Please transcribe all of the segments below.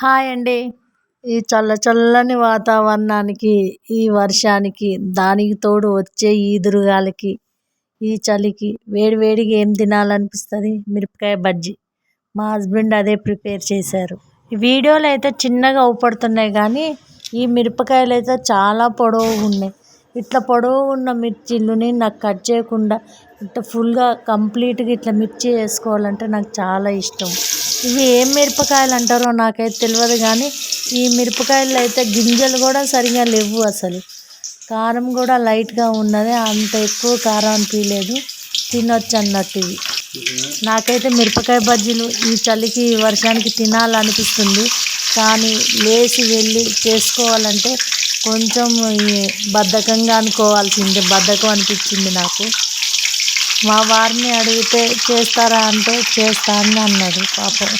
Hi అండి. ఈ చల్లని వాతావరణానికి, ఈ వర్షానికి, దానికి తోడు వచ్చే ఈదురుగాలికి, ఈ చలికి వేడి వేడిగా ఏం తినాలనిపిస్తుంది? మిరపకాయ బజ్జీ. మా హస్బెండ్ అదే ప్రిపేర్ చేశారు. ఈ వీడియోలో అయితే చిన్నగా ఊపడుతున్నాయి కానీ ఈ మిరపకాయలు అయితే చాలా పొడవుగా ఉన్నాయి. ఇట్లా పొడవుగా ఉన్న మిర్చీలని నాకు కట్ చేయకుండా ఇట్లా ఫుల్గా కంప్లీట్గా ఇట్లా మిర్చి వేసుకోవాలంటే నాకు చాలా ఇష్టం. ఇవి ఏం మిరపకాయలు అంటారో నాకైతే తెలియదు కానీ ఈ మిరపకాయలు అయితే గింజలు కూడా సరిగా లేవు. అసలు కారం కూడా లైట్గా ఉన్నది, అంత ఎక్కువ కారం అనిపించలేదు, తినొచ్చు అన్నట్టు. ఇవి నాకైతే మిరపకాయ బజ్జీలు ఈ చలికి ఈ వర్షానికి తినాలనిపిస్తుంది కానీ లేచి వెళ్ళి చేసుకోవాలంటే కొంచెం బద్ధకంగా అనుకోవాల్సిందే. బద్ధకం అనిపించింది నాకు. మా వారిని అడిగితే చేస్తారా అంటే చేస్తా అని అన్నాడు. పాపం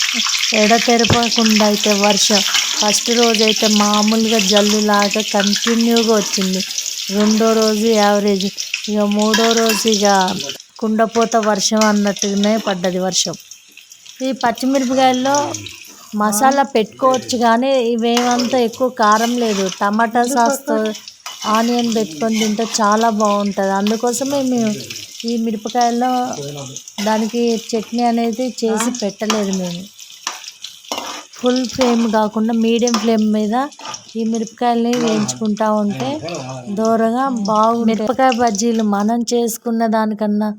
ఎడతెరపకుండా అయితే వర్షం ఫస్ట్ రోజు అయితే మామూలుగా జల్లులాగా కంటిన్యూగా వచ్చింది. రెండో రోజు యావరేజ్, ఇక మూడో రోజు ఇక కుండపోత వర్షం అన్నట్టుగానే పడ్డది వర్షం. ఈ పచ్చిమిరపకాయల్లో మసాలా పెట్టుకోవచ్చు కానీ ఇవేమంతా ఎక్కువ కారం లేదు. టమాటా సాస్తో ఆనియన్ పెట్టుకొని తింటే చాలా బాగుంటుంది. అందుకోసమే మేము ఈ మిరపకాయల్లో దానికి చట్నీ అనేది చేసి పెట్టలేదు. మేము ఫుల్ ఫ్లేమ్ కాకుండా మీడియం ఫ్లేమ్ మీద ఈ మిరపకాయలని వేయించుకుంటూ ఉంటే దూరగా బాగుంది. మిరపకాయ బజ్జీలు మనం చేసుకున్న దానికన్నా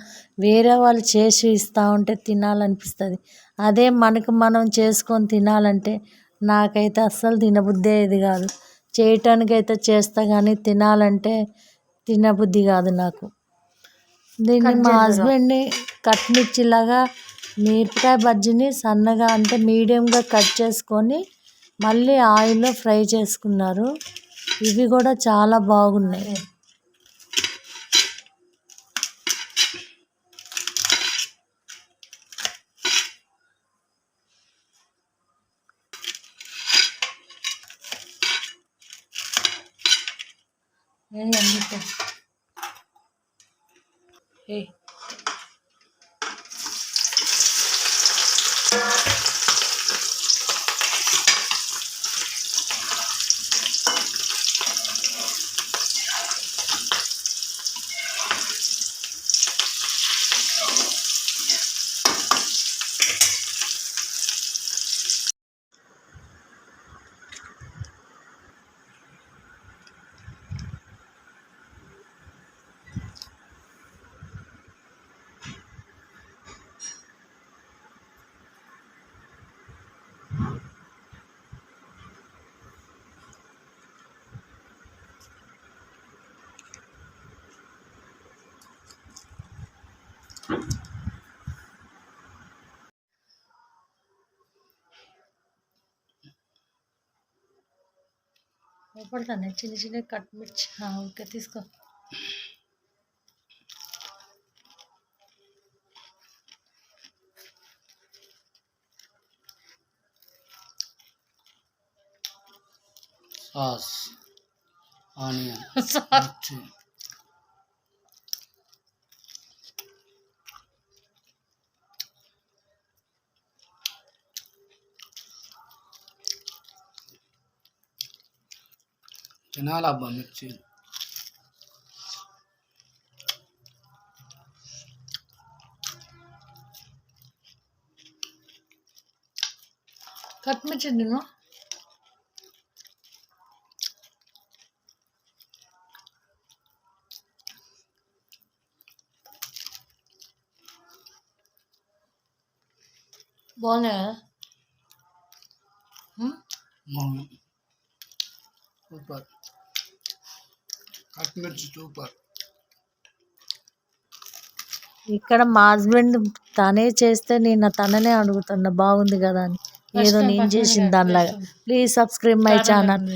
వేరే వాళ్ళు చేసి ఇస్తూ ఉంటే తినాలనిపిస్తుంది. అదే మనకు మనం చేసుకొని తినాలంటే నాకైతే అస్సలు తినబుద్ధి అయ్యేది కాదు. చేయటానికైతే చేస్తా కానీ తినాలంటే తినబుద్ధి కాదు నాకు. దీన్ని మా హస్బెండ్ని కట్ మిర్చిలాగా మిరపకాయ బజ్జీని సన్నగా అంటే మీడియంగా కట్ చేసుకొని మళ్ళీ ఆయిల్లో ఫ్రై చేసుకున్నారు. ఇవి కూడా చాలా బాగున్నాయి. పడతానే చిన్న చిన్న కట్ మిర్చి. ఓకే తీసుకో. సాస్, ఆనియన్, తినాలబ్బా మిర్చి. కట్ మిర్చి తిను. బాగున్నాయా? సూపర్. కట్ మిర్చి సూపర్. ఇక్కడ మా హస్బెండ్ తనే చేస్తే నేను తననే అడుగుతున్నా బాగుంది కదా అని, ఏదో నేను చేసిన దానిలాగా. Please subscribe my channel.